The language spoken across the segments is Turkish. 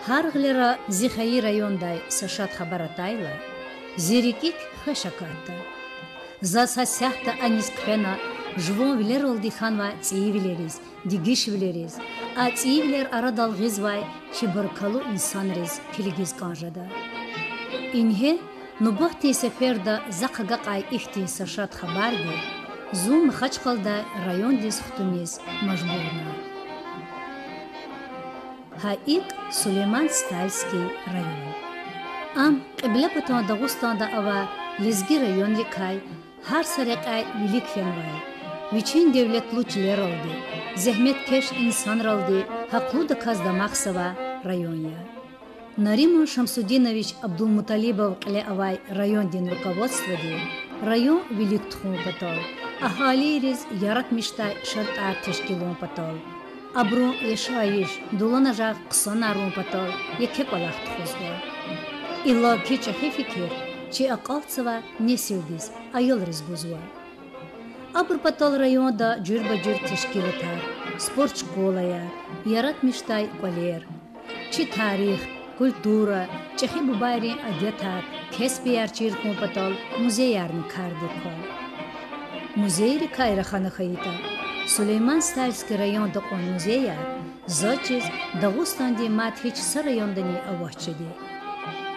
Харглера зихаи райондай сашат хабаратайла, зирикик хашаката. Засасяхта анисквена жвон вилерол диханва цивилерис, дигишвилерис, а цивилер арадал гизвай шибаркалу инсанрис килигиз канжада. Инхе нубахти сеферда закагакай ихти сашат хабарги, зум хачкалда район дис хтумис мажбурна. Хаик Сулейман Стальский район. Ам қиблапатон Дагустанда ава лизги район ликай, хар сарекай великвенвай. Вичин девлет луч лералди, зехмет кеш инсан ралди, хаклуда казда Махсова районя. Наримон Шамсудинович Абдулмуталибов кле авай район дин руководстводи, район велик тхун патол, ахали риз ярат миштай шарт артешкилон патол. Абру ешаиш дулана жах қсанарун патол яке палах тхузга. Илла кича хификир, чи ақалцева несилдис, айыл ризгузва. Абр патол районда джурба джур тешкилатар, спорт школая, ярат миштай колер, чи тарих, культура, чехи бубайри адетар, кесби ярчир кун патол музеярни кардикол. Музейри кайра ханахаита. Сулейман Стальский район докон музея, зачиз Дагустанди матхич са райондани авачади.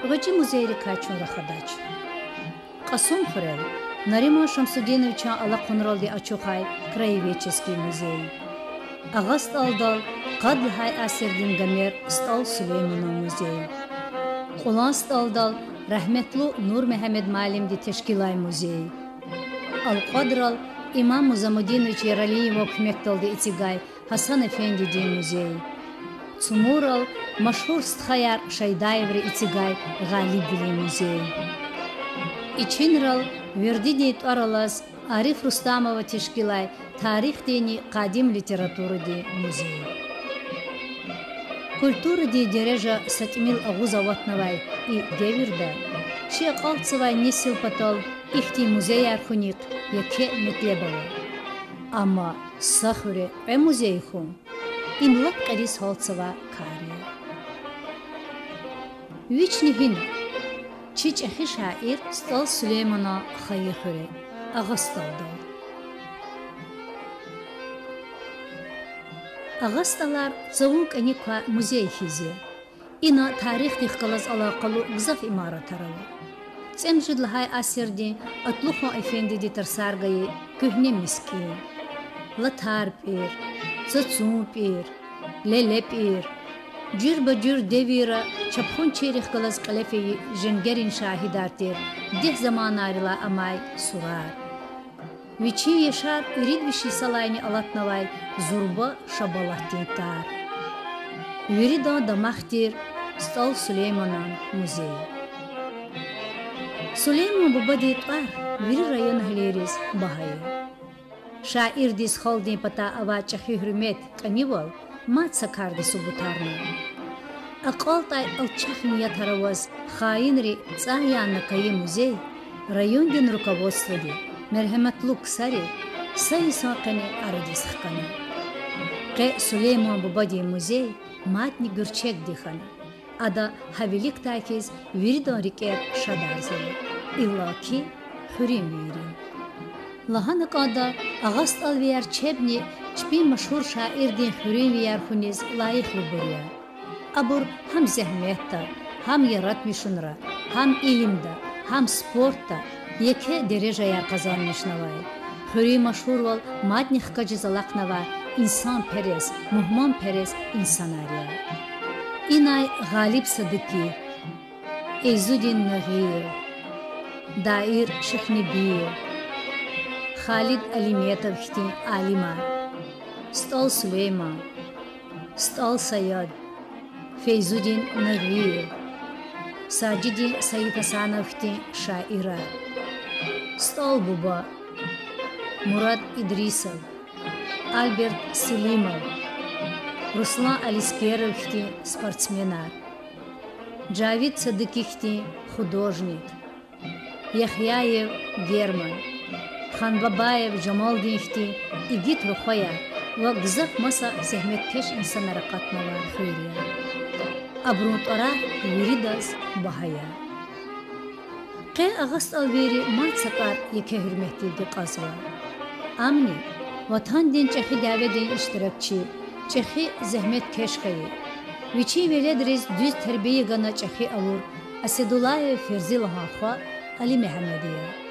Вачи музейри качун рахадач. Қасум хурел, Наримон Шамсудиновича Аллахунралди Ачухай краеведческий музей. Агаст алдал Қадлхай Асердин Гамер стал Сулейманов музей. Қуланст алдал Рахметлу Нур Мехамед Малимди Тешкилай музей. Ал-Қадрал İmam Muzamudinoviç Yeraliyev hükmetoldu itigay Hasan Efendi din muzey. Tsumural maşhur sthayar Şaydayevri itigay Galib bili muzey. İçinral verdi deyit aralas Arif Rustamova teşkilay tarih dini qadim literaturu di muzey. Kulturu di dereja Satmil Aguzawatnavay i devirda Şi qaltsavay nesil patol ihti muzey arxunik яке метлебала. Ама сахуре ve музей хун. Инлак qaris holtsava kariya. Вични хин. Чич ахи шаир стал Сулеймана хайхуре. Агасталда. Агасталар завук аниква музей хизи. Ина тарих дихкалаз алaqalu gzaf imarataralı. Цемжидлхай асерди атлухо эфенди ди тарсаргаи кухне миски. Латар пир, цацун пир, леле пир. Джурба джур девира чапхун черих калаз калефи женгерин шахидартир. Дех zaman arila amay surar. Вичи ешар ирид виши салайни алатнавай зурба шабалаттинтар. Вирида дамахтир стал Сулейманан музей. Сулейман бубади твар вири район хлерис бахая. Шаир дис холдин пата ава чахи хрумет канивал мат сакарди субутарна. Акалтай алчахния тараваз хаинри цаяна каи музей район дин руководстводи мерхаматлук сари сайсакани арадисхкана. Ке Сулейман бубади музей матни гурчек дихана. Ада хавилик такиз виридон рикер шадарзели. İllaki hürim virin. Lahanak ada Agast alviyar çebni çpi maşhur şairdin hürim viyar huniz layıklı burya. Abur ham zehmiyetta, ham yaratmışınra, ham ilimda, ham sportta yeke derejaya kazanmışnavay. Hürim maşhur ol madnih kacızalaknava insan perez, muhman perez insanarya. İnay Galip Sadıki, Ezudin Nagir, Dair Şehnebiye, Khalid Alimetov хтин Alima, Stal Süleyman, Stal Sayad, Feyzudin Nagir, Sajidi Sayid Hasanov хтин Şaira, Stal Buba, Murat İdrisov, Albert Selimov, Ruslan Aliskerov хтин спортсменар, Джавид Садыки хтин художник, Яхяев Герман, Ханбабаев Джамалдин хтин игит рухваяр ва гзак маса зехметкеш инсанара қатмала хурия. абрунт ора виридас бахая. Qe ağast alveri mat sakar yeke hürmetli qazva. Amni vatan din çexi davedin iştirakçı, çexi zahmet keşkayı. Viçi veledriz düz terbiye gana çexi alur. Asedullayev Ferzilha xwa Ali Mehmediye.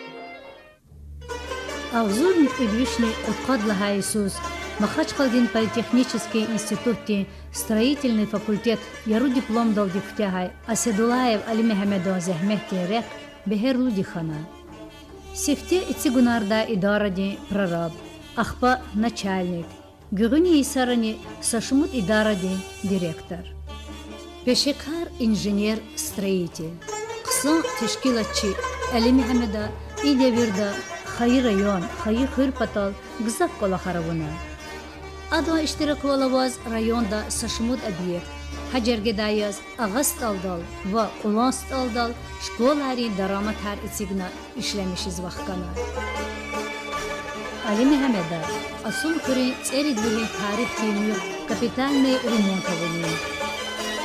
Авзур Микведвишни откладлага Иисус, Махачкалдин политехнический институт, строительный факультет, яру диплом дал дифтягай, Аседулаев Али Мехамедо Захмехти Рек, Бехерлу дихана. Сефте Ицигунарда идаради прораб, Ахпа начальник, Гюрюни Исарани Сашмут идаради директор. Пешекар инженер-строитель, Ксан тешкилатчи Али Мехамеда и Девирда Hayır rayon, hayır hırpatal, gızak kola harabuna. Adva iştirak olavaz rayonda saşmut abiyek. Hacergedayaz ağast aldal ve ulanst aldal şkolari daramat her isigna işlemişiz vakkana. Ali Mehmeda, asıl kuri tseridliğin tarih temiyor kapitalnay remontavuni.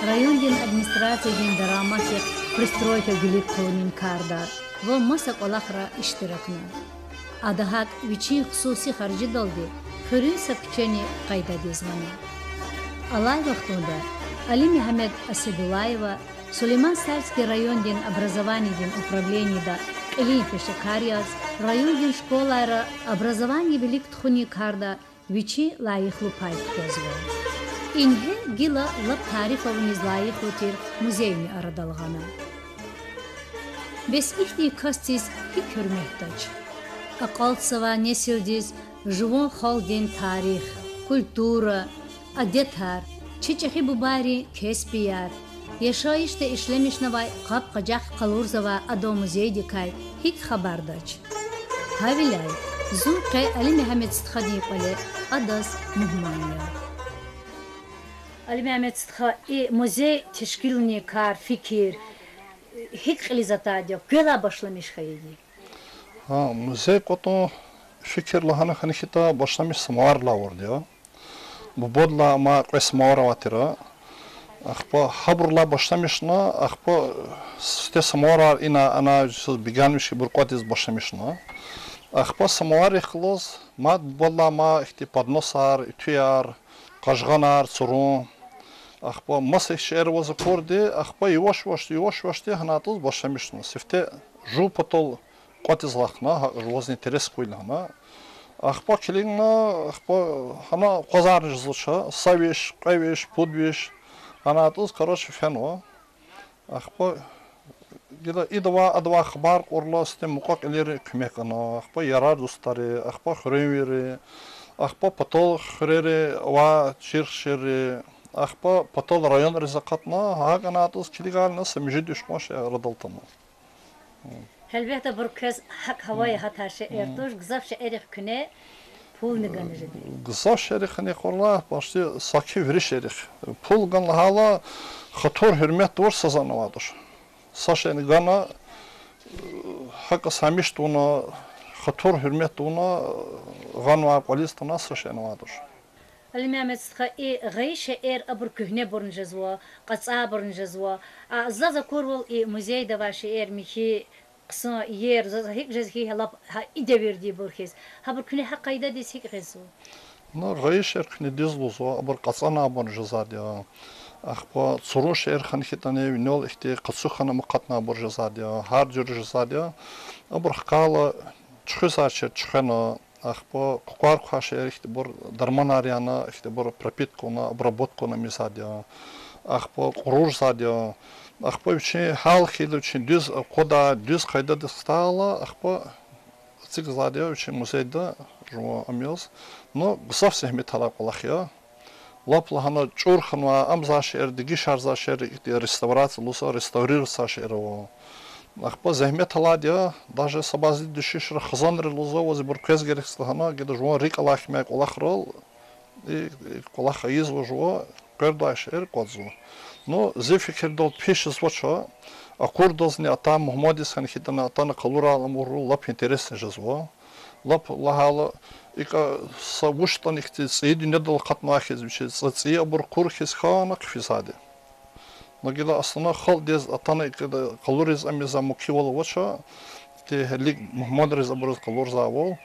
Rayondin administrasiyin daramat yek pristroyka gilik konin karda ve masak olakra iştirakna. Adahak viçin xususi harcı daldı, hırın sapçeni qayda dizmana. Alay vaxtında Ali Mehmed Asedullayeva Süleyman Salskiy rayondin образованиедин управленийда Илин Пешекарияз rayondin школара образование билик тхуни карда viçi layıqlı pay tutazva. İnhe gila lab tarifavniz layıqlı tir muzeyni aradalğana. Без их кастис хик hürmehtaç. Aqaltsava nesildiz живон халдин tarix, kultura, adetlar, çiçeği bubari kespiyar. Yaşayışta işlemişnavay qapqacaq qalurzava ado muzeydikay hik xabardaç. Havilay, zunqe Ali Mehmed Stxadi qale adas muhmanya. Ali Mehmed Stxadi muzey teşkilni kar fikir hik xilizata diyor. Göla başlamış haydi. Muzey koto fikirli hanıkhita başlamış samarla var diyor. Bu bodla ama qesmara vatira. Akpa haburla başlamışna, akpa ste samara ina ana biganmış bir qatiz başlamışna. Akpa samar ikhlos mad bodla ma ihti podnosar, ütüyar, qajganar, surun. Akpa masih şehir vazı kordi, akpa yavaş diye hanatız başlamışna. Sifte ju potol qatizlaqna, rozni interes qo'ylana. Akpa kilingna, akpa hana qozarni jizlcha, savish, qavish, podvish, hanatız короче feno. Akpa gida idva xabar qorla sistem muqaq ileri kümekana, akpa yarar dostları, akpa xreveri, akpa potol xreri va chirsheri, akpa potol rayon rizaqatna, haganatız kiligalna semjidüş moş radaltama. Elbette bir kez hak havaya hatar ertoş gızaf şerif küne pul niganıcı değil. Gızaf şerif ne korla başta saki veri şerif. Pul ganla hala xator hürmet var sazanavadır. Saşeni gana hak samiş tuna xator hürmet tuna ganva polis tuna saşeni vardır. Ali Mehmed Stxadi gayşe abur kühne borunjazwa, qatsa borunjazwa. Zaza korval muzeyda va şeir mihi قصة يير هيك جز هي هلا إدبير دي برخيز هبر كني حقيدة دي سيك غزو. غيش إرخني ديزلوزو أبر قصنا أبر جزاديا أخبا صروش إرخني كتاني نول إختي قصو خنا مقطنا أبر جزاديا هار جر جزاديا أبر حقالة تشخيصات تشخنا أخبا قوار خاش إرخت بر درمان أريانا إخت بر برابيت كونا برابوت كونا ميزاديا أخبا قرور زاديا Akpa için hal xeyli için düz koda düz kayda distala akpa цигзадия için muzeyda jmo amyos no gısaf sehmet halak olakya lapla hana çorxanwa amza şehir digi şarza şehir restavrasiya lusa restaurirsa şehir o akpa zehmet haladiya даже sabazli düşüş xazanır luza oz bir kez gereksiz hana gede jmo rik alakmek olakrol kolak yiz jmo qerda şehir qozu Но зе фикер дол пеш звуча, аккордозни ата Мухаммадис ханхитана атана калура ламуру лап интересен жазва. Лап лахала ика савуштан ихти цеди недол қатмахиз вичи цеди абур курхиз хана кфисади. Но гила основна хал дез атаны калориз амиза мукивол вача те хелик мухмадрез абраз калор завол.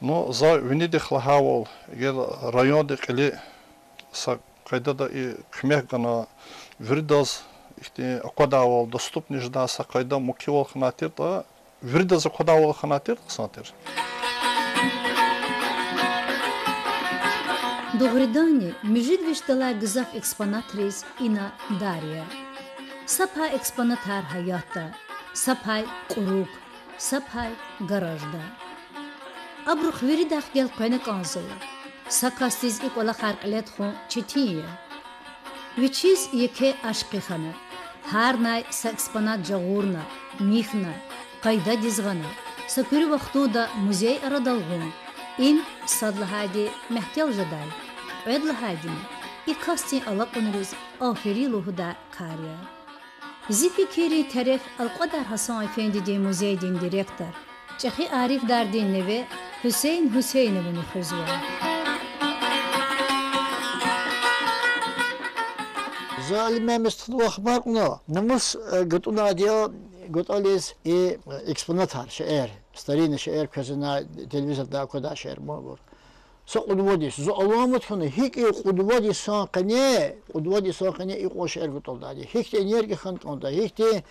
Но за виниде хлахавол гила район де кали са кайда да и кмехгана вирдаз ихте акадавол доступный жда са кайда мукивол хнатир та вирдаз акадавол хнатир ксатир. Догридани мижид виштала гзаф экспонатрис ина Дарья. Сапай экспонатар хаята, сапай курук, сапай гаражда. Абрух виридах гел кайнак анзала. Сакастиз икола харкалет хун чития. Вичиз яке ашқи хана. Харнай са экспонат жагурна, михна, кайда дизгана. Сакури вақтуда музей арадалгун. Ин садлахади мехтел жадай. Эдлахадини. И кастин алапунруз афери лухуда кария. Зипи кири тариф алқадар Hasan Efendi di muzey din direktor. Çehi Arif Dardin nevi Hüseyin Hüseyin'in hızwa. Zalimemiz tutmak bakmıyor. Namus gutuna diyor, gutaliz eksponatar şehir, старинный şehir közüne televizyon kadar şehir mağdur. Со кудводис, зо аламат хана хик и кудводи сан кане и кошер гутолдади. Хик те энергия хан конда, хик те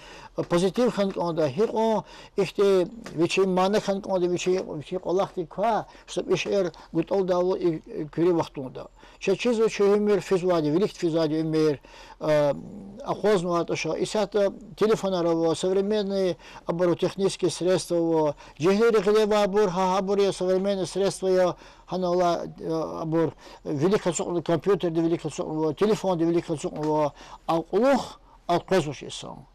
позитив хан конда, хик о их те вичи мана хан конда, вичи Аллахти ка, чтоб ишер гутолдаву и кюри вахтунда. Чечизо чемер физвади, великт физади умер, охозну атоша, и сата телефонарова, современные оборотехнические средства, джихлери хлеба абур, хабури современные средства, ханала абур, великий компьютер, великий телефон, великий алкулух, алкозуши сон.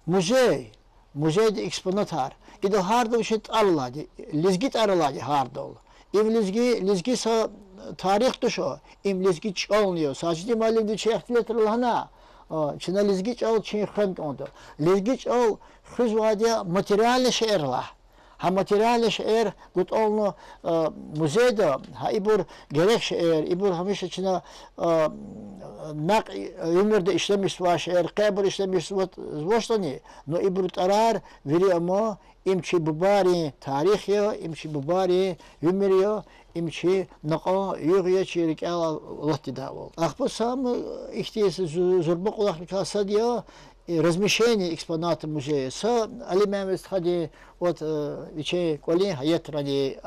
Музей экспонатар. И до хардов шит арлади, лизгит арлади хардов. Им лизги са тарих душа, им лизги чалнио. Сачди малим ди чехтлет лана. Чина лизги чал чихран конда. Лизги чал хизвадия материальный шерла. Ha materyal şehir gut olno muzeyde ha ibur gerek şehir ibur hamiş içine nak ömürde işlemiş var şehir kabul işlemiş zvoştani no ibur tarar veri ama imçi bubari tarih ya imçi bubari ömür ya imçi naqa yürüye çeyrek Allah tidavol akbu sam ihtiyası zurbuk olak kasa diyor размещение экспоната музея. Алимемес ходи от вичей коли хаят ради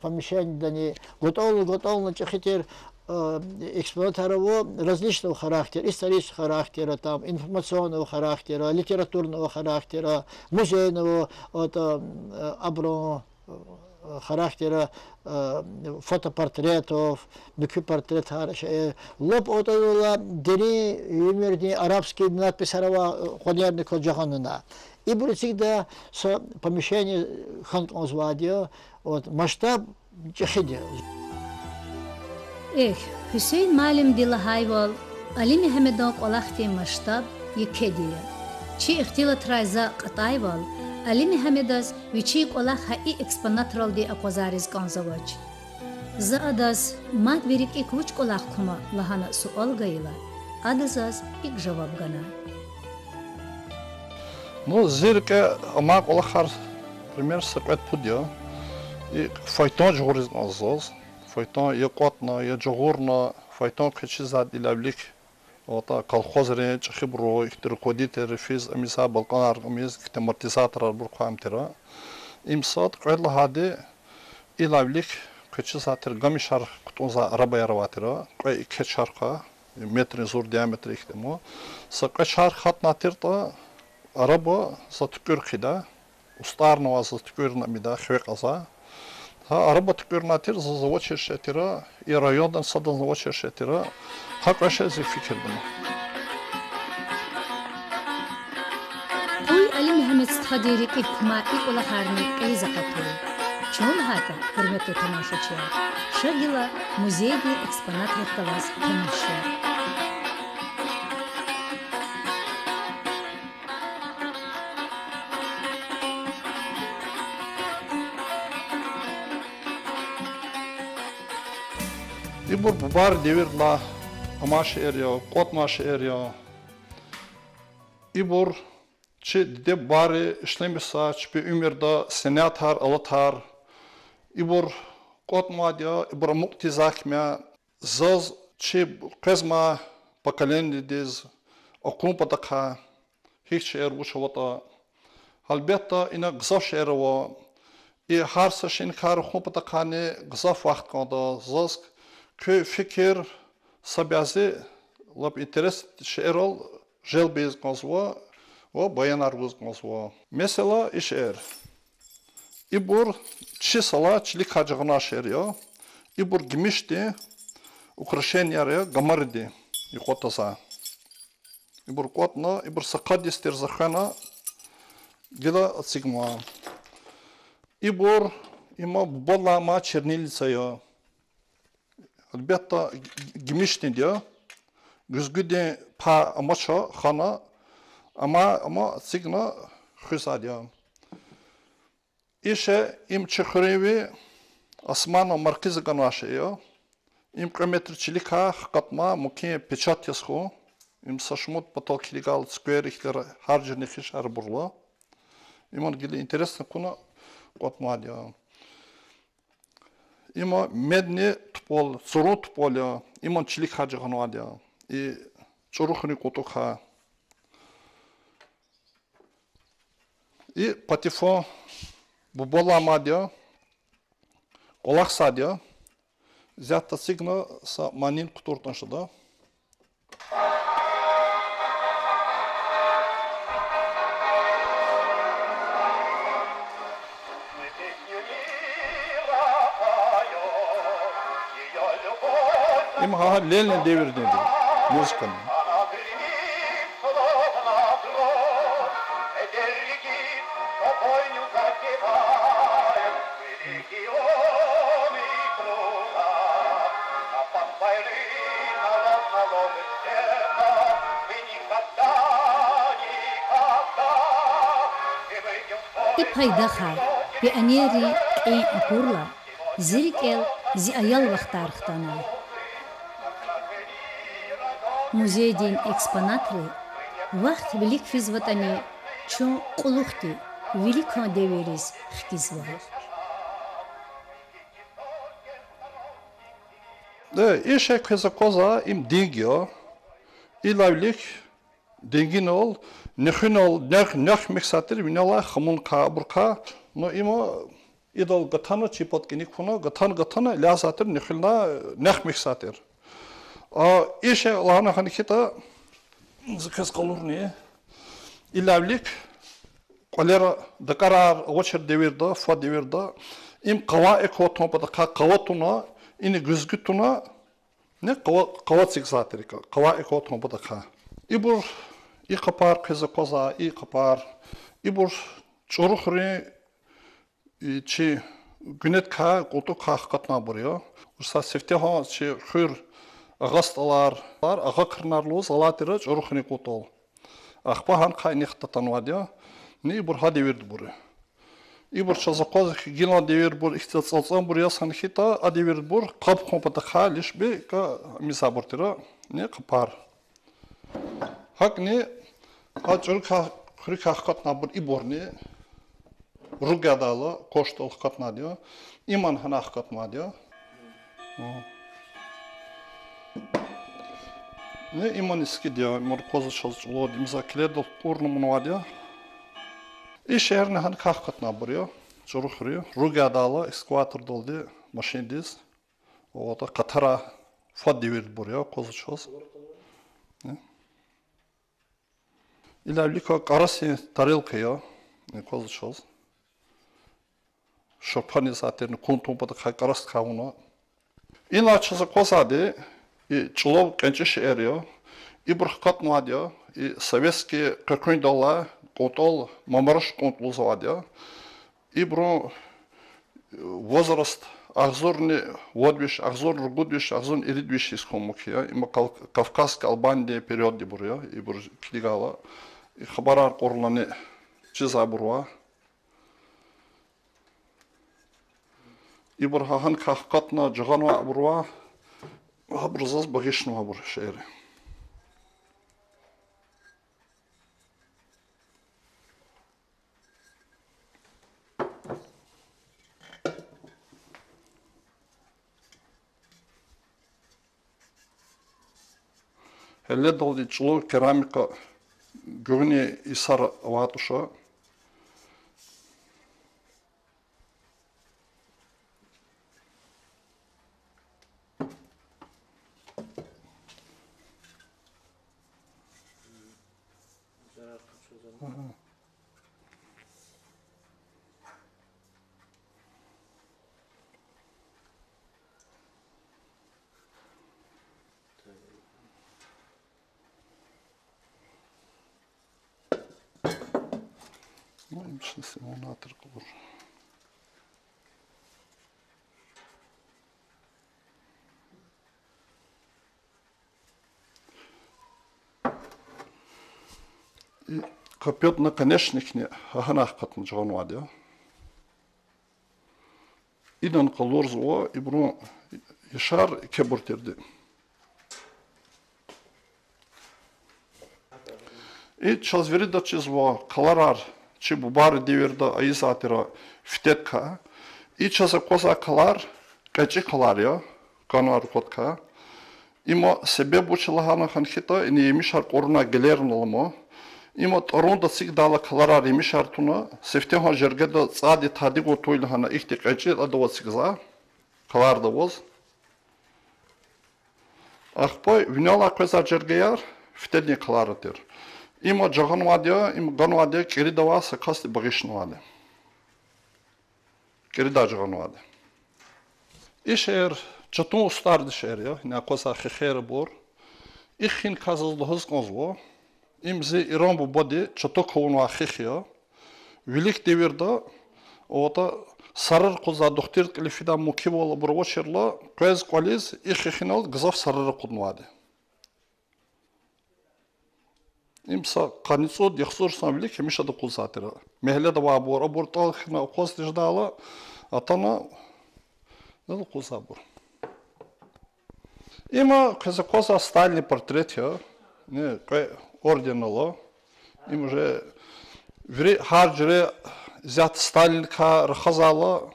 помещение дани готовно чехитер экспонатарово различного характера, исторического характера, там информационного характера, литературного характера, музейного характера фотопортретов, портрет лоб отола дери юмерни арабские надписи арава ходерни коджаханна. И будет всегда с помещение ханкозвадио вот масштаб чехиде. Hüseyin Malim Dilahayval Ali Mehmedok olaqti масштаб yekediye. Çi ihtilat rayza qatayval Ali Mehmedas vichik ola hai exponatral di aqwazariz kanzawach. Zaadas mat verik ek vuch olaq kuma lahana sual gayla. Adazas ik jawab gana. Ну, зирке амак олахар пример сакет пудя. И файтон жогорез азаз. Файтон якотна, я жогорна, файтон кечизад илавлик. Ота колхозре чхибро ихтиркодите рефиз амиса балкон аргамиз китамортизатор бурқамтера. Имсат қайла хади илавлик кечизатер гамишар кутунза арабаярватера. Қай кечарқа метрин зур диаметр ихтемо. Сакачар хатнатирта Araba satükür kida, ustarnova satükür namida хвеказа. Ha araba tükür natir zavod şirketira, i rayondan sadan zavod şirketira. Ha kaşe fikirdim. Uy Ali Mehmet Stadiri ilkuma ilk ola harni kayza katı. Çoğun hata hürmetli tamaşaçı. Şagila muzeydi eksponat retkavaz tamaşı. İbur bubar devirla amaş eriyor, kot maş eriyor. İbur çi de bari işlemisa çi ümirda senatar alatar İbur котма dia ibur muktizakmya zaz çi kızma поколениdiz okun pataka hiç şehir uçavata halbetta ina gzaf şehir va harsa şin kar okun patakane gzaf vakt kanda zaz köy fikir sabiazi lab interes şehir ol jel bez kazva ve bayanar göz kazva mesela işer İbur çi sala çilik hacıgına şehir ya İbur gimişti украшения гамарди и котаса. Ибур котна, ибур сакадистер захана гила отсигма. Ибур има болама чернильца я. Албетта гимишни dia güzgüde pa amaça khana ama signa khisa dia. İşe im çıkhrevi asmano markiz ganwaşe ya. Им километрчилик хакатма муки печат ясхо им сашмут поток легал сквер ихлер харжни хишар бурло имон гили интересно куна котмадя има медни тупол суру туполя имон чилик хаджганвадя и чурухни котоха и патифо буболамадя колахсадя Зята сигна са манин кутуртаншыда. Им ха лелне деверден музыканы. И пайдаха пионери эн акурла зирикел зи аял вахтархтана. Музейдин экспонатры вахт велик физватани чун кулухти великан деверис хтизва. Да, ише кыза коза им дингио илавлик дингин ол нехин ол нех мексатир винала хамун ка бурка но има идол гатана чипоткини куна гатана лясатир нехилна нех мексатир а ише лана ханикита заказ калурни илавлик колера дакарар очер деверда фа деверда им кава экотон пата каватуна ини güzgütuna ne kava çıksatırika kava ekotun bu da ka ibur i kapar kızı koza i kapar ibur çoruhri çi günet ka koltuk ka katma buraya usta sefte ha çi hür ağastalar ağa kırnarluz alatira çoruhni kotol akpa han ka nixtatan vadya ne ibur hadi verdi buraya İbur çazakaz gina devir bur ihtiyatsızan buraya sankhita adevir bur kap kompata khaliş be ka misabur tira ne kapar hak ne açır ka khurika katna bur ibur ne rugadala koştol katna diyor iman hana katma diyor ne iman iski diyor mor kozu çalışıyor imzakler dol pornumun var diyor İş yerine hani kahkatna buraya, çoruk buraya, Rugadala, ekskvator doldu, maşindiz, o da Katara, faddi verdi buraya, kozu çoğuz. İlavlika karasi tarılka ya, kozu çoğuz. Şopani zaten kuntum pada karas kavuna. İnaçısı kozadi, çulov gençiş eriyor, İbrahkatma diyor, Советский $1 контол мамараш контол заводя и бро возраст ахзорни водвиш ахзор гудвиш ахзон иридвиш из хомукия има Кавказская Албания период де буря и бур книгала и хабарар корлане чиза бурва и бур хахан кахкатна жаганва бурва хабрзас багишнва бур шери хелле долди чулу керамика гүгни исар ватуша. Ну, именно симулятор кулur. И копьет наконечник хаханах катын жон вадя. Идан калор зуа и бру ишар кебуртерди. И час верида чизва каларар чи бубар диверда айзатира фитетка. И часа коза калар качи каларя канар котка. Има себе бучилахана ханхита и не имишар корна гелернолмо. Има торонда сигдала каларар имишар туна сефтеха жергеда цади тадиго тойлахана ихти качи адова сигза калар да воз. Ахпой виняла коза жергеяр фитетни каларатир. Има джаганвадия, има ганвадия, киридава са касти багишнваде. Кирида джаганваде. И шер, чатун устарди шер, я, някой са хехер бор. И хин казал да хъзгонзво, им зи иран бу боди, чато кавунва хехия, велик деверда, ота сарар коза дохтир калифида мукивола бурво шерла, квез квализ и хехинал гзав сарар куднваде. Имса каницо дихсур самбили хемиша да кулсатира. Мехле да вабор, абортал хна кост ждала, атана да кулсабор. Има каза коза стальни портрет я, не кой орденало. Им уже ври харджре зят Сталин ка рахазала.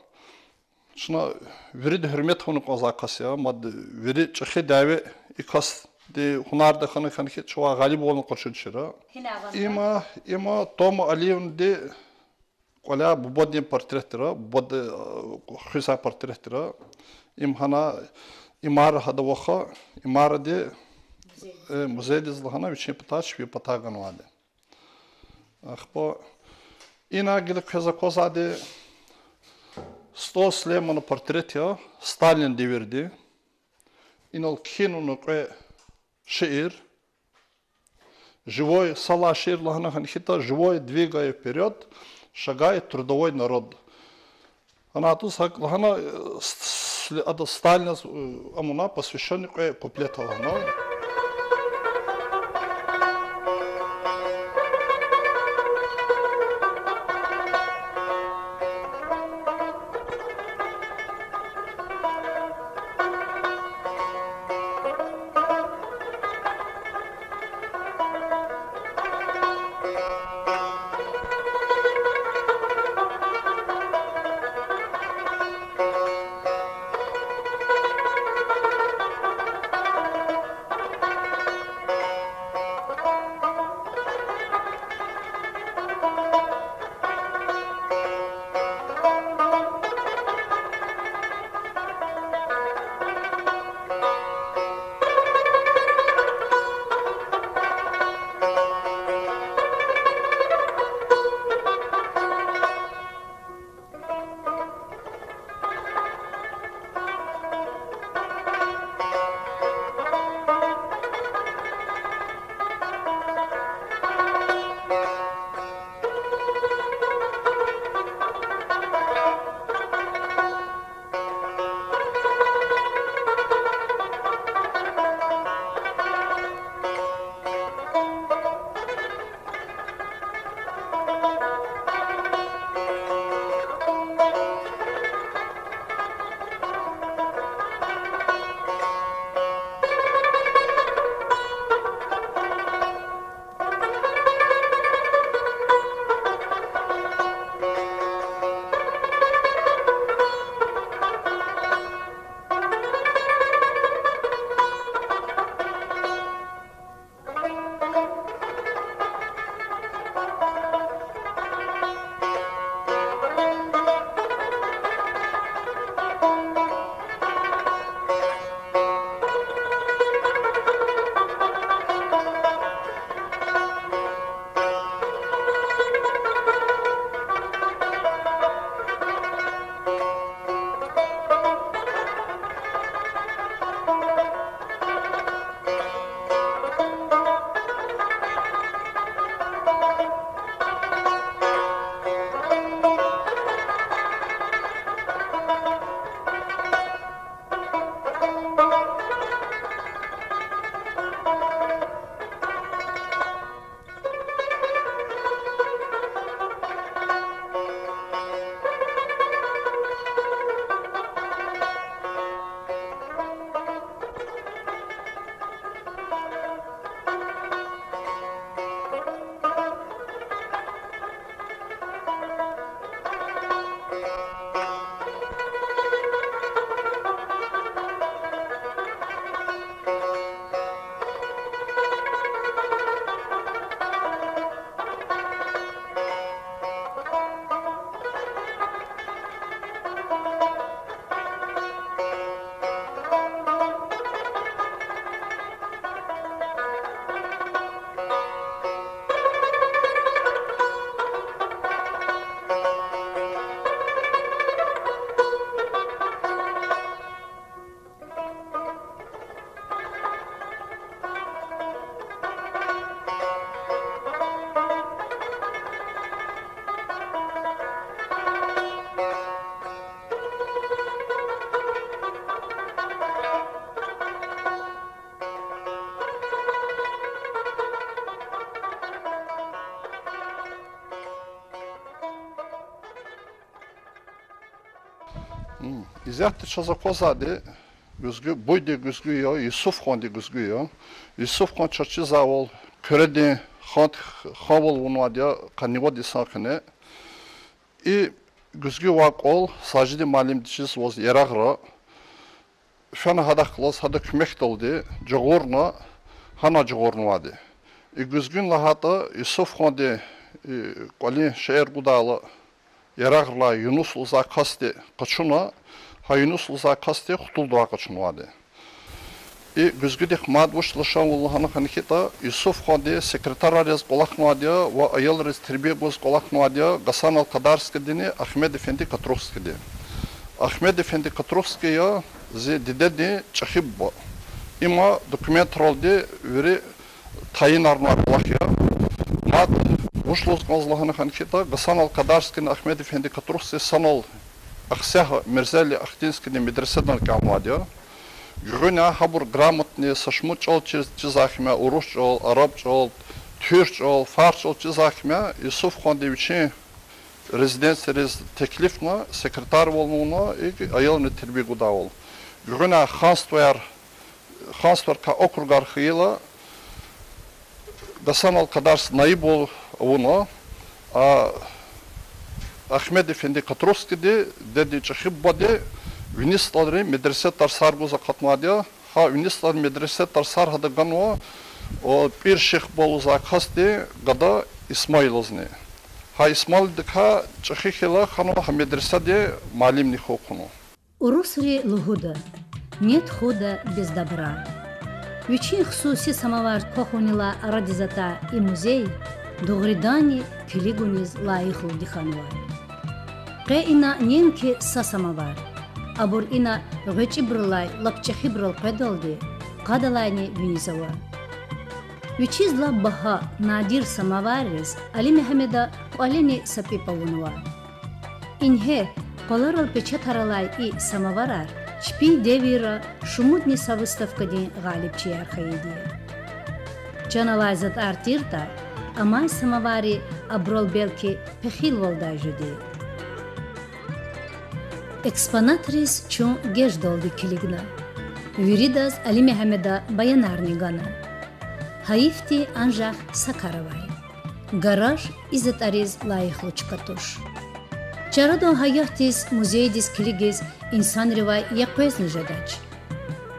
Шна ври да хермет хуну коза кася, мад ври чахи дави и кас de hunarda xana xanki çoğa galip olun qoşunçira. Ima Tom Aliev'in de qola bu bodin portretira, bod xisa portretira. Hana imar hada waxa, imar de muzeyde zlahana için pataç ve patagan vade. Axpo ina gidip kaza kozade Stos Lemon portret ya Stalin devirdi. Inol kinunu qoy шиир, живой, сала шиир лахана ханхита, живой, двигая вперед, шагает трудовой народ. Она тут лахана Сталина амуна посвященный куплета лахана. Взяти чазакозади, бойди гүзгүйо, Юсуф хонди гүзгүйо. Юсуф хон чачи завол, köreди хавол унвадия, канигоди сакыне. И гүзгү вак ол, сажиди малим дичис воз ярагра. Фяна хадахлос, хада күмек долди, жогорна, хана жогорнвади. И гүзгүн лахата, Юсуф хонди, коли шеер гудала, ярагрла Юнус луза касти качуна, Юнус луза касти хутулдуа качунвади. И гүзгүдек мадвуш лашан уллахана ханихита, Юсуф хонди секретарарез голахнвадия, ва аялрез тербиегоз голахнвадия, Гасан ГТРК-дини Ахмед Эфенди Катрувскиди. Ахмед Эфенди Катрувския зи дидеди чахибба. Има документ ролди вери тайын арна голахия. Мад вушлоз голахана ханихита, Гасан ГТРК-дини Ахмед Эфенди Катрувски санал Ахсяха Мирзели Ахтинскиди медреседан камвадия. Гүрүнә хабур грамотный сашмучал чизахмя, урусчал, арабчал, türkчал, фарчал чизахмя, Юсуф хондевичи резиденциялез теклифна, секретар волнуна и аялны терби гудавол. Гүрүнә ханствар ка округар хыйла, Гасан ГТРК наибол уна, а Ахмед Эфенди Катрувскиди деди чахиббади, Винистадри медресе тарсар гуза катмадия, ха винистад медресе тарсар хада ганва, пир шех болуза касти гада Исмаилозни. Ха Исмаил дика чахихила хано ха медресе де малим не хокуну. Урусри лугуда, нет худа без добра. Вичин хсуси самовар кохунила радизата и музей, дугридани пилигуниз лаиху диханва. Ке ина немки са самовар. Абур ина гъчи брлай, лапчахи брал педалди, кадалайни винизава. Вичизла баха надир самаварез, Али Мехамеда алини сапи павунова. Инхе коларал печатаралай и самаварар, шпи девира шумудни са выставкадин галибчи архаиди. Чаналайзат артирта, амай самавари аброл белки пехил волдай жуди. Экспонатрис чун геш долди килигна. Виридаз Али Мехамеда баянарни гана. Хаифти анжах Сакаравай. Гараж изет ариз лайхлучкатуш. Чарадон хаяхтис музейдис килигиз инсан ривай яквезни жадач.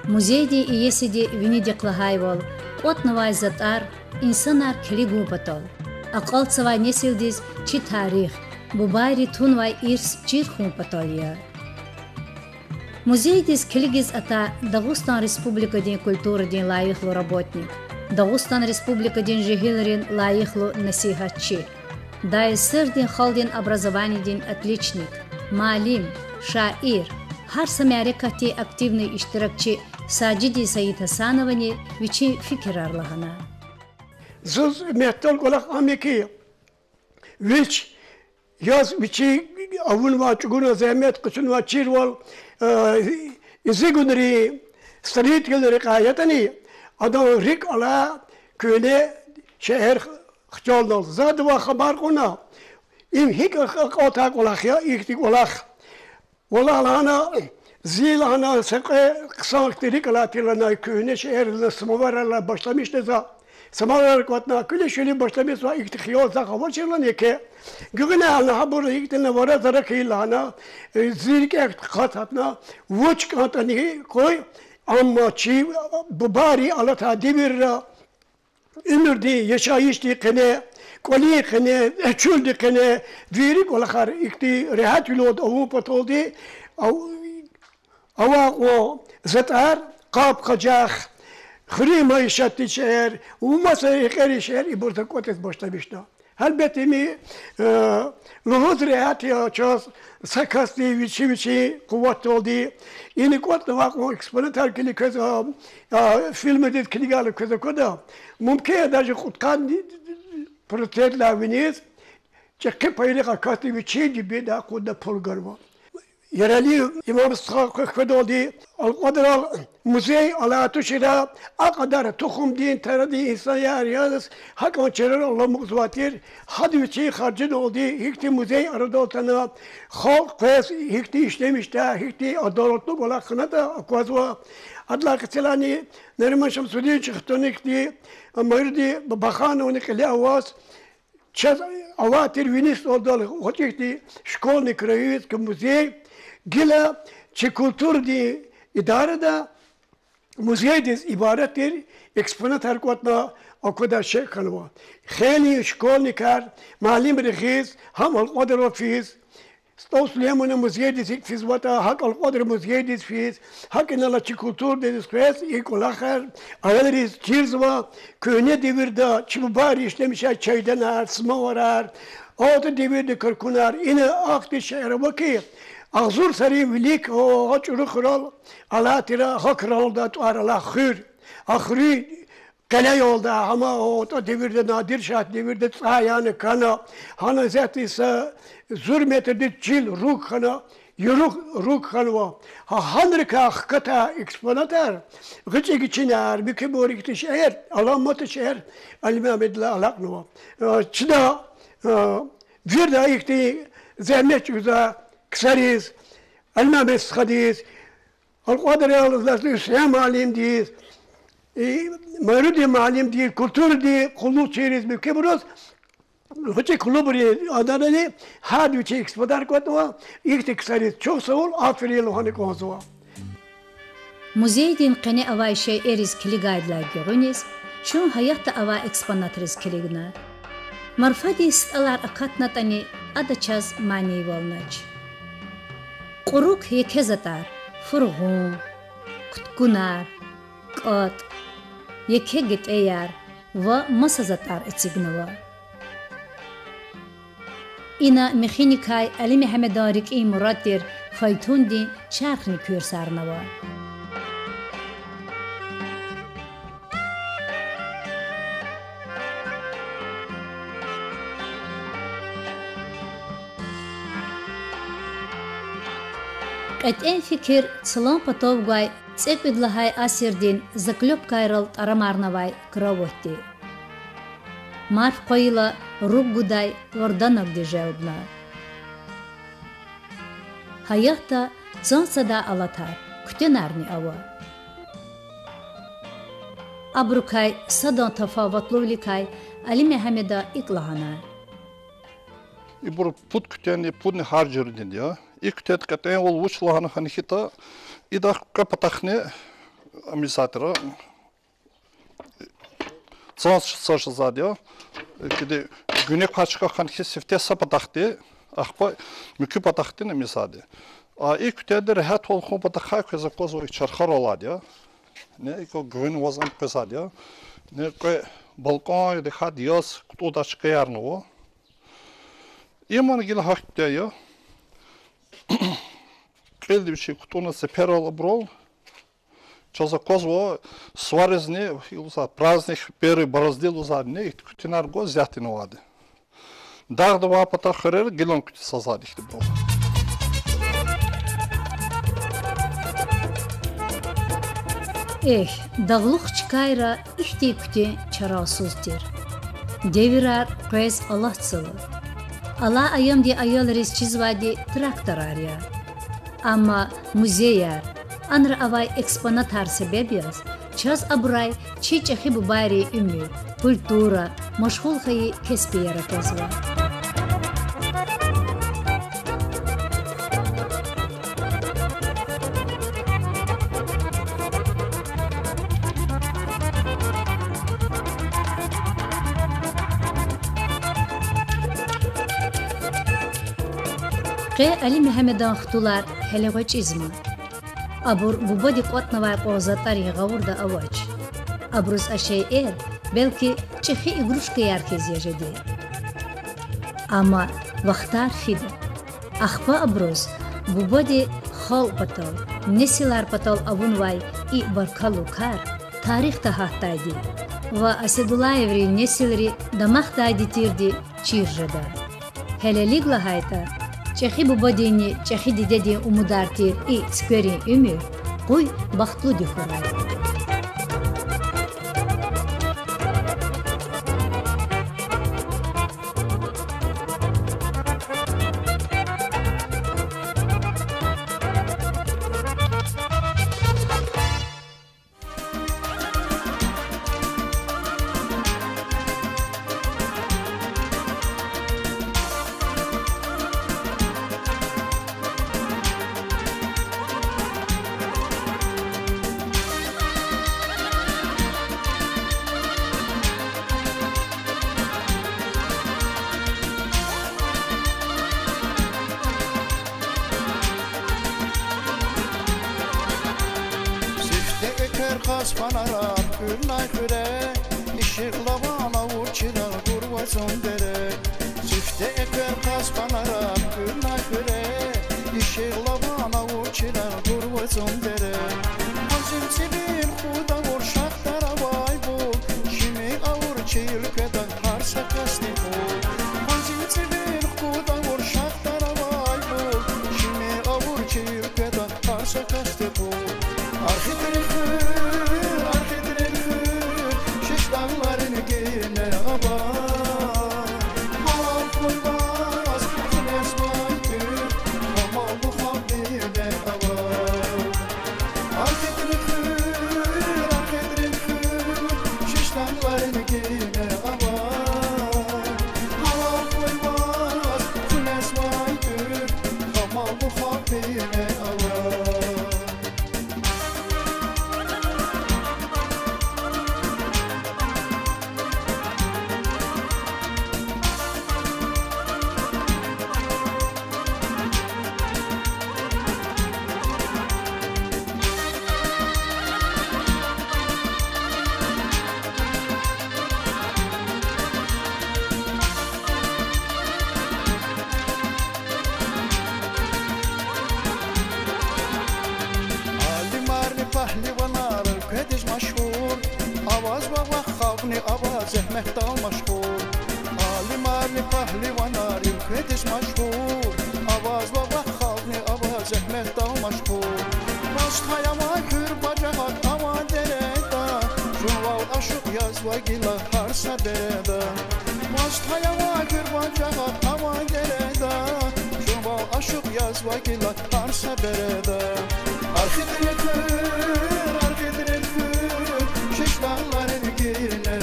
Музейди и есиди винидеклахайвол, отнавай затар инсанар килигу патол. Акалцавай несилдиз чи тарих, бубайри тунвай ирс чирхун патолия. Музейдис килигиз ата Дагустан Республикадин культурадин лайихлу работник, Дагустан Республикадин жихилрин лайихлу насихатчи, Дайсырдин халдин образованиедин отличник, малим, шаир, хар самярекати активный иштиракчи Саджиди Саид Хасановани вичи фикир арлахана. Зуз мехтал голах амеки, вич яз вичи авунва чугуна займет кучунва чирвал izigundri stalitgeleri kayetani adam rik ala köne şehir xçoldu zad va xabar qona im hik qatak olakya iktik olak wala lana zilana sakı kısaktiri kalatilana köne şehirle smovarla başlamıştı za Samalar kotna küle şöyle başlamış var iktihiyol za havar çırlan ki güne alna habur iktine vara zara kıyılana zirke katna vuç katani koy amma çi bubari alata devirra ömürdi yaşayıştı kene koli kene çöldü kene virik olakar ikti rehat yolda o patoldu ava o zatar kap kacak Xrima işatti şehir, umasa yıkarı şehir, iburda kotes başlamıştı. Elbette mi, luhut rehat ya, çaz, sakasti, viçi, kuvvetli oldu. Yeni kuvvetli vakma, eksponatar kili köze, filmi de kili galı köze koda. Mümkün edece kutkan, protetla viniz, çekke paylı kakasti viçi gibi da koda polgarva. yereli İmam Sıkı'da oldu. Al-Kadral Müzey Alatü Şira akadar tohum din teradi insan yarıyaz hakan çerer Allah muzvatir hadi üçü harcın oldu hikti müzey arada otana halk pes hikti işlemişte hikti adaletli olakına da akvazva adlar kıtılani Neriman Şamsuddin çıktığını hikti amirdi bakan onu kele avaz çaz avatir vinis oldu hikti şkolni krayüz ki müzey gila çi kültür di İdarede müzeydiz ibarettir, eksponat harikatna akıda şey kanıva. Kheli şkolni kar, malim rehiz, ham al-qadr ve fiz. Süleyman'ın müzeydiz ilk fiz vata, hak al-qadr müzeydiz fiz. Hak inala çi kültür dediz fiz, ilk olakar. Ayalriz çirzva, köyne devirde, çibubari işlemişler çaydan ar, sıma varar. Ağda devirde kırkunar, ine akti şehre vakir. Ağzur sarı vilik o haçuru kral ala tira hakral da tuar ala khir akhri kale yolda ama o da devirde nadir şah devirde sayanı kana hana zatisa zürmetede çil ruh kana yuruk ruh kanva ha hanrika hakata eksponatar gıcı geçiner bükebor ikti şehir alamatı şehir alimamedla alaknva çıda bir da ikti zahmet yüza Kısarız, elmamız hadis, al-Qadr yalnızlaştı, İslam alim değil, mevludi alim değil, kültür değil, kullu çeyriz, mükemmeluz, hoca kullu buraya adaneli, hadi uçı ekspodar kutma, ilk kısarız, çok sağ ol, aferin lohane konsuva. Muzeydin qene ava şey eriz kili gaydlar görünüz, şun hayatta ava eksponatriz kiligna. Marfadis alar akatnatani adaçaz mani volnaç. Quruk yekezatar, furğun, kutkunar, qat, yeke giteyar ve masazatar etsignava. İna mexanikay Ali Mehmedarik i Muraddir faytundi çarxni kürsarnava. Qat'en fikir sılan patovgay tsep idlahay asirdin zaklop kayral aramarnavay kravotti. Marf qoyla rugguday vordanog dijevdna. Hayatta zansada alatar, kütenarni ava. Abrukay sadan tafavatlovlikay Ali Mehmeda itlahana. İbur put küteni putni harcırdın ya. İlk tetkatın ol uçlağını hanıkita İda kapatahne amisatira Zans saçızadı. Kide güne kaçka hanıkı sifte sapatahti Akpa mükü patahti ne misadi. İlk tedir rahat ol kompatahı kıza kozu çarxar oladı ya. Ne iko güven vazan kızadı ya. Ne koy balkon de had yaz kutuda çıkayarını o. İman gil hakte ya. Келди бичи кутуна се перала брол. Чоза козво сварезни илуса празних пери бороздилу задне и кутинар го зятино вади. Дагда ва пата херер гелон кути сазадихти брол. Dağlıq çıkayra ihti küti çarasuzdir. Devirar qez Allah sılı. Allah ayam di ayalriz çizvadi traktor arya. Ama muzeyar, anra avay eksponatar sebebiyaz, çaz abray çiçehi bu bayri ümü, kultura, meşgul hayı kesbi yaratazva. Qe Ali Mehmedan xtular helegoç izmi. Abur bubadi qotnavay qozatari gavurda avaç. Abruz aşey belki çehi igruşka yarkez yajedi. Ama vaxtar fid. Axpa abruz bubadi xal patal, nesilar patal avunvay i barkalu kar tarix tahattaydi. Va Asedulayevri nesilri damaq daydi tirdi çirjada. Heleligla hayta çexi bu badini, çexi didedi umudartir, skveri ümü, qoy baxtlı dixuray. Kaspanara gülnay küre ışıklavana uçira kurvazon dere Çifte eker kaspanara gülnay küre ışıklavana uçira kurvazon dere Hazım çibir kuda vur şahtara vay bu Kimi avur çiylkede harsa kasti bu Hazım çibir kuda vur şahtara vay bu Kimi avur çiylkede harsa kasti bu Arhidrikü زحمت دال مشهور عالی مالی پهلوانار ülkediz مشهور آواز و خالنی آواز زحمت دال مشهور باستaya kür bacahat ama dereda Şunval aşık yaz ve gila harsa dereda Bastaya kür bacahat ama dereda Şunval aşık yaz ve gila harsa dereda Arkidire kür şişlanların girine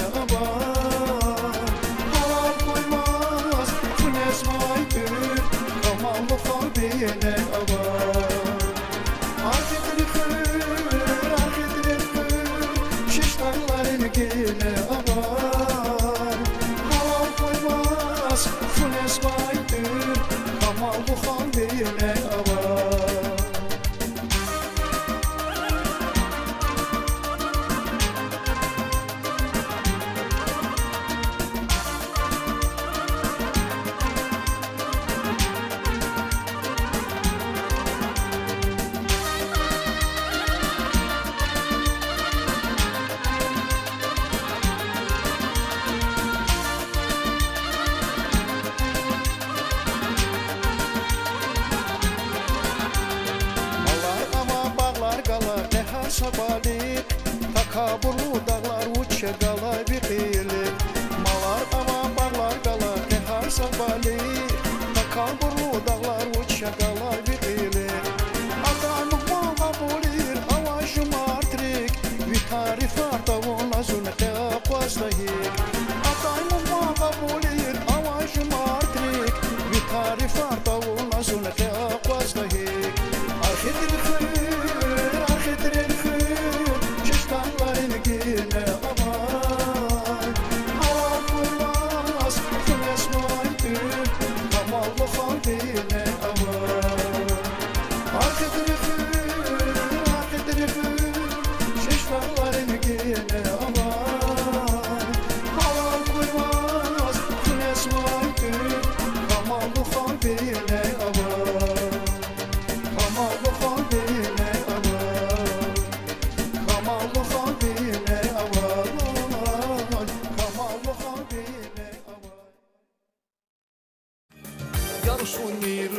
Sabalik takabulu dağlar uçya galay bir iyilik Malar ama bağlar galar tehar sabalik takabulu dağlar uçya galay bir iyilik Adamı bana bulir avajım artrik Vitari fartavun azune teapazlayik Adamı bana bulir avajım artrik Vitari fartavun azune teapazlayik Arhidir Şişmanların gene ama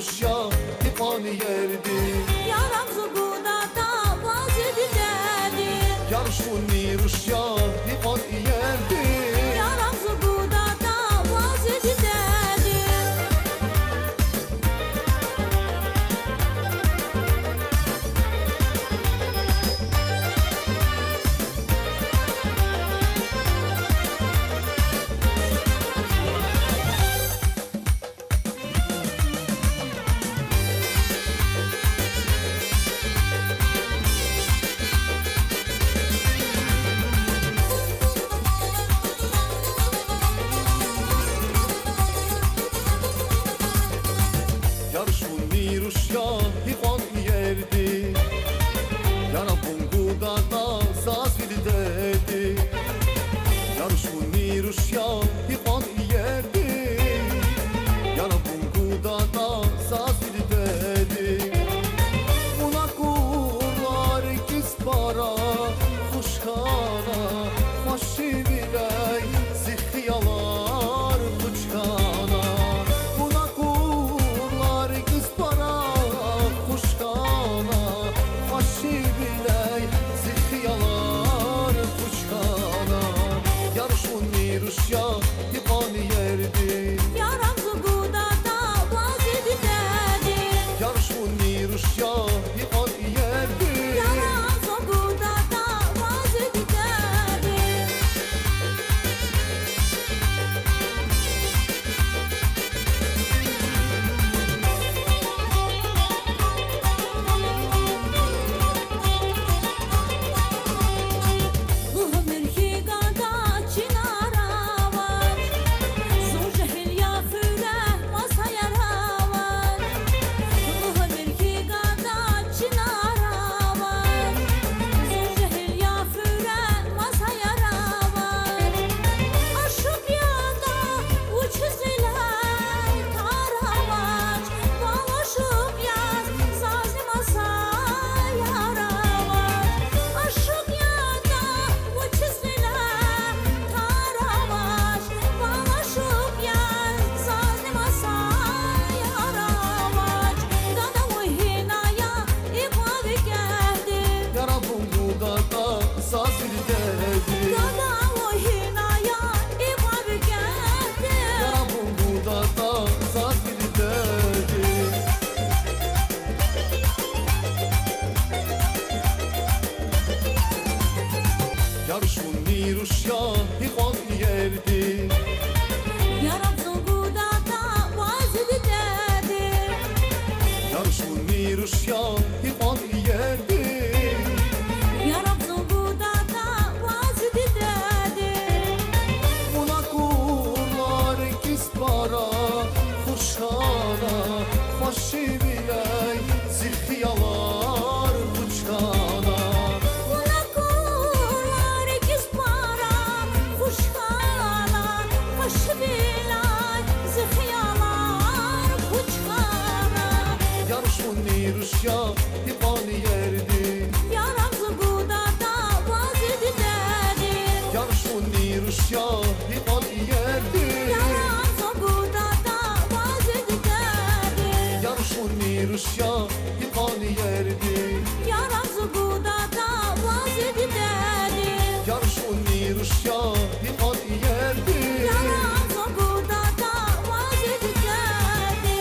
Rusya hipani yerdi Yaram zubuda da vazidi dedi Yarışuni Rusya hipani yerdi Yaram zubuda da vazidi dedi Yarışuni Rusya hipani yerdi Yana bunguda da sazvidi dedi Yarışuni Rusya hipani yerdi Yana bunguda da sazvidi dedi Buna kurlar ikiz para Kuşkana Faşi biley Zihyalar Kuşkana Buna kurlar ikiz para Kuşkana Faşi biley Zihyalar Kuşkana Yarışuni Rusya hipani yerdi Yaram zubuda da vazidi dedi Yarışuni Rusya hipani yerdi Yaram zubuda da vazidi dedi Luhmir gada çinara var Zor cehil ya füre masayara var Luhmir gada çinara var Zor cehil ya füre masayara var Aşık yada uçuziler taravaç Balaşıp yaz sazı masayara var Aşık yada uçuziler taravaç Balaşıp yaz sazı masayara var Dada uyhinaya ikmavi geldi Yara bunguda da sazvidi dedi Dada uyhinaya ikmavi geldi Yara bunguda da sazvidi dedi Yarışuni Rusya hipani yerdi Yaram zubuda da vazidi dedi Yarışuni Rusya hipani yerdi Yaram zubuda da vazidi dedi Buna kurlar ikiz para Kuşkana Faşi biley Zihyalar Kuşkana Buna kurlar ikiz para Kuşkana Başı bilay zıhyalar Kuşkana Yarışuni Rusya hipani yerdi Yaram zubuda da vazidi dedi Yarışuni Rusya hipani yerdi Yaram zubuda da vazidi dedi Yarışuni Rusya hipani yerdi Yaram zubuda da vazidi dedi Yarışuni Rusya hipani yerdi Yaram zubuda da vazidi dedi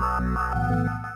Thank you.